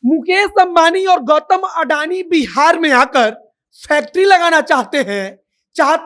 मुकेश अंबानी और गौतम अडानी बिहार में आकर फैक्ट्री लगाना चाहते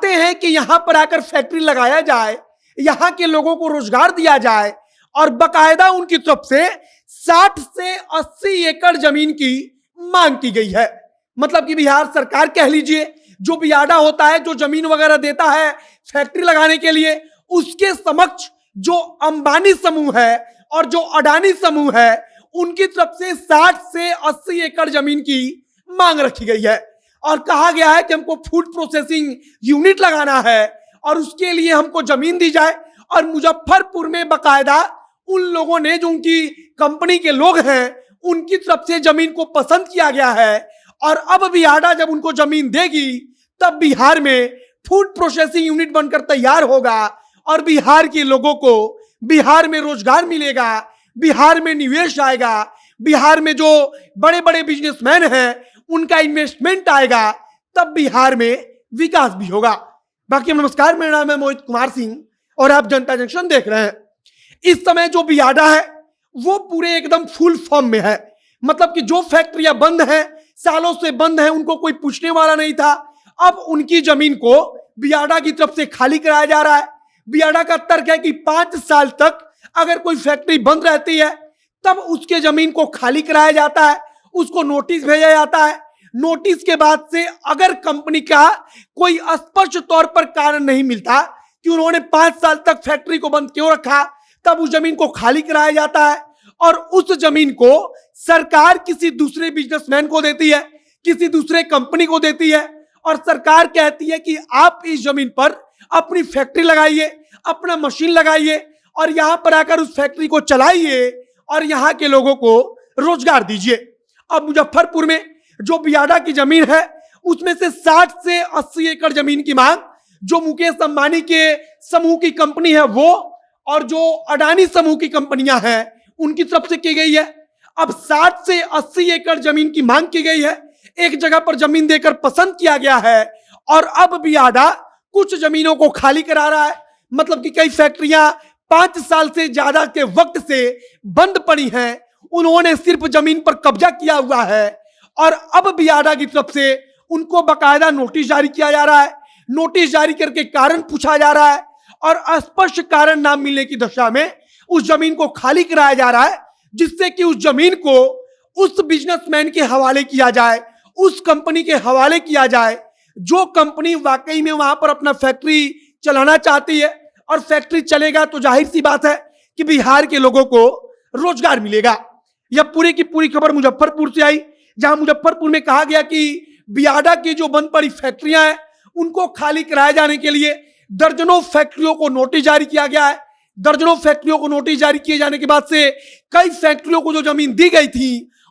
हैं कि यहां पर आकर फैक्ट्री लगाया जाए, यहां के लोगों को रोजगार दिया जाए और बकायदा उनकी तरफ से 60 से 80 एकड़ जमीन की मांग की गई है। मतलब कि बिहार सरकार कह लीजिए, जो बियाडा होता है, जो जमीन वगैरह देता है फैक्ट्री लगाने के लिए, उसके समक्ष जो अंबानी समूह है और जो अडानी समूह है, उनकी तरफ से 60 से 80 एकड़ जमीन की मांग रखी गई है और कहा गया है कि हमको फूड प्रोसेसिंग यूनिट लगाना है और उसके लिए हमको जमीन दी जाए। और मुजफ्फरपुर में बकायदा उन लोगों ने, जो उनकी कंपनी के लोग हैं, उनकी तरफ से जमीन को पसंद किया गया है और अब बियाडा जब उनको जमीन देगी तब बिहार में फूड प्रोसेसिंग यूनिट बनकर तैयार होगा और बिहार के लोगों को बिहार में रोजगार मिलेगा, बिहार में निवेश आएगा, बिहार में जो बड़े बड़े बिजनेसमैन हैं उनका इन्वेस्टमेंट आएगा, तब बिहार में विकास भी होगा। बाकी नमस्कार, मेरा नाम है मोहित कुमार सिंह और आप जनता जंक्शन देख रहे हैं। इस समय जो बियाडा है वो पूरे एकदम फुल फॉर्म में है। मतलब कि जो फैक्ट्रियां बंद हैं, सालों से बंद हैं, उनको कोई पूछने वाला नहीं था, अब उनकी जमीन को बियाडा की तरफ से खाली कराया जा रहा है। बियाडा का तर्क है कि 5 साल तक अगर कोई फैक्ट्री बंद रहती है तब उसके जमीन को खाली कराया जाता है, उसको नोटिस भेजा जाता है। नोटिस के बाद से अगर कंपनी का कोई स्पष्ट तौर पर कारण नहीं मिलता कि उन्होंने 5 साल तक फैक्ट्री को बंद क्यों रखा, तब उस जमीन को खाली कराया जाता है और उस जमीन को सरकार किसी दूसरे बिजनेसमैन को देती है, किसी दूसरे कंपनी को देती है और सरकार कहती है कि आप इस जमीन पर अपनी फैक्ट्री लगाइए, अपना मशीन लगाइए और यहां पर आकर उस फैक्ट्री को चलाइए और यहां के लोगों को रोजगार दीजिए। अब मुजफ्फरपुर में जो बियाडा की जमीन है उसमें से 60 से 80 एकड़ जमीन की मांग जो मुकेश अंबानी के समूह की कंपनी है वो और जो अडानी समूह की कंपनियां हैं उनकी तरफ से की गई है। अब 60 से 80 एकड़ जमीन की मांग की गई है, एक जगह पर जमीन देकर पसंद किया गया है और अब बियाडा कुछ जमीनों को खाली करा रहा है। मतलब कि कई फैक्ट्रियां 5 साल से ज्यादा के वक्त से बंद पड़ी हैं, उन्होंने सिर्फ जमीन पर कब्जा किया हुआ है और अब बियाडा की तरफ से उनको बकायदा नोटिस जारी किया जा रहा है। नोटिस जारी करके कारण पूछा जा रहा है और स्पष्ट कारण ना मिलने की दशा में उस जमीन को खाली कराया जा रहा है, जिससे कि उस जमीन को उस बिजनेसमैन के हवाले किया जाए, उस कंपनी के हवाले किया जाए जो कंपनी वाकई में वहां पर अपना फैक्ट्री चलाना चाहती है। और फैक्ट्री चलेगा तो जाहिर सी बात है कि बिहार के लोगों को रोजगार मिलेगा। यह पूरी की पूरी खबर मुजफ्फरपुर से आई, जहां मुजफ्फरपुर में कहा गया कि बियाडा की जो बंद पड़ी फैक्ट्रियां हैं उनको खाली कराए जाने के लिए दर्जनों फैक्ट्रियों को नोटिस जारी किया गया है। दर्जनों फैक्ट्रियों को नोटिस जारी किए जाने के बाद से कई फैक्ट्रियों को जो जमीन दी गई थी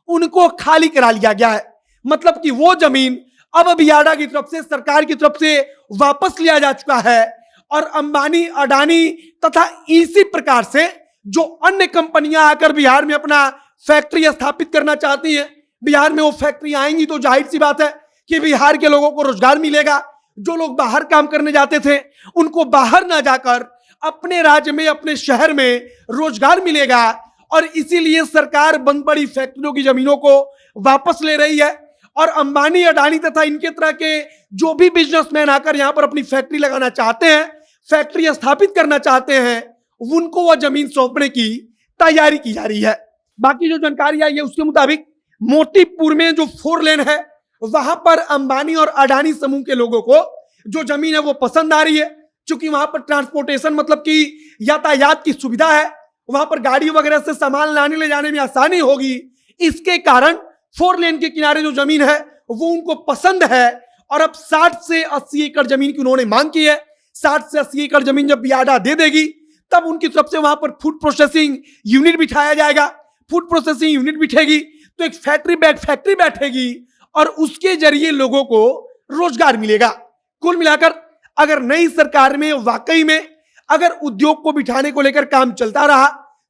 उनको खाली करा लिया गया है। मतलब कि वो जमीन अब बियाडा की तरफ से, सरकार की तरफ से वापस लिया जा चुका है और अंबानी, अडानी तथा इसी प्रकार से जो अन्य कंपनियां आकर बिहार में अपना फैक्ट्री स्थापित करना चाहती हैं, बिहार में वो फैक्ट्री आएंगी तो जाहिर सी बात है कि बिहार के लोगों को रोजगार मिलेगा। जो लोग बाहर काम करने जाते थे उनको बाहर ना जाकर अपने राज्य में, अपने शहर में रोजगार मिलेगा और इसीलिए सरकार बंद पड़ी फैक्ट्रियों की जमीनों को वापस ले रही है और अंबानी, अडानी तथा इनके तरह के जो भी बिजनेसमैन आकर यहां पर अपनी फैक्ट्री लगाना चाहते हैं, फैक्ट्री स्थापित करना चाहते हैं, उनको वह जमीन सौंपने की तैयारी की जा रही है। बाकी जो जानकारी आई है उसके मुताबिक मोतीपुर में जो 4 लेन है वहां पर अंबानी और अडानी समूह के लोगों को जो जमीन है वो पसंद आ रही है, क्योंकि वहां पर ट्रांसपोर्टेशन, मतलब कि यातायात की सुविधा है, वहां पर गाड़ी वगैरह से सामान लाने ले जाने में आसानी होगी। इसके कारण 4 लेन के किनारे जो जमीन है वो उनको पसंद है और अब 60 से 80 एकड़ जमीन की उन्होंने मांग की है। 60 से 80 एकड़ जमीन जब बियाडा दे देगी तब उनकी तरफ से वहां पर फूड प्रोसेसिंग यूनिट बिठाया जाएगा। फूड प्रोसेसिंग यूनिट बिठेगी तो एक फैक्ट्री बैठेगी और उसके जरिए लोगों को रोजगार मिलेगा। कुल मिलाकर अगर नई सरकार में वाकई में अगर उद्योग को बिठाने को लेकर काम चलता रहा,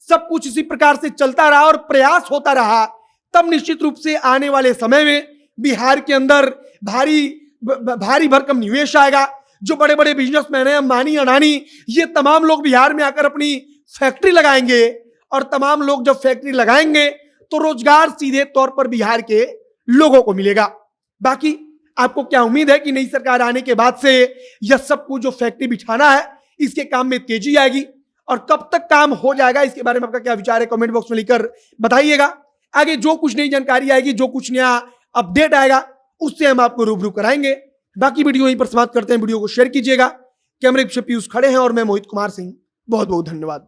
सब कुछ इसी प्रकार से चलता रहा और प्रयास होता रहा, तब निश्चित रूप से आने वाले समय में बिहार के अंदर भारी भरकम निवेश आएगा। जो बड़े बड़े बिजनेसमैन हैं, अंबानी, अडानी, ये तमाम लोग बिहार में आकर अपनी फैक्ट्री लगाएंगे और तमाम लोग जब फैक्ट्री लगाएंगे तो रोजगार सीधे तौर पर बिहार के लोगों को मिलेगा। बाकी आपको क्या उम्मीद है कि नई सरकार आने के बाद से यह सब कुछ जो फैक्ट्री बिठाना है इसके काम में तेजी आएगी, और कब तक काम हो जाएगा इसके बारे में आपका क्या विचार है कमेंट बॉक्स में लिखकर बताइएगा। आगे जो कुछ नई जानकारी आएगी, जो कुछ नया अपडेट आएगा, उससे हम आपको रूबरू कराएंगे। बाकी वीडियो यहीं पर समाप्त करते हैं। वीडियो को शेयर कीजिएगा। कैमरे पीछे पीयूष खड़े हैं और मैं मोहित कुमार सिंह। बहुत बहुत धन्यवाद।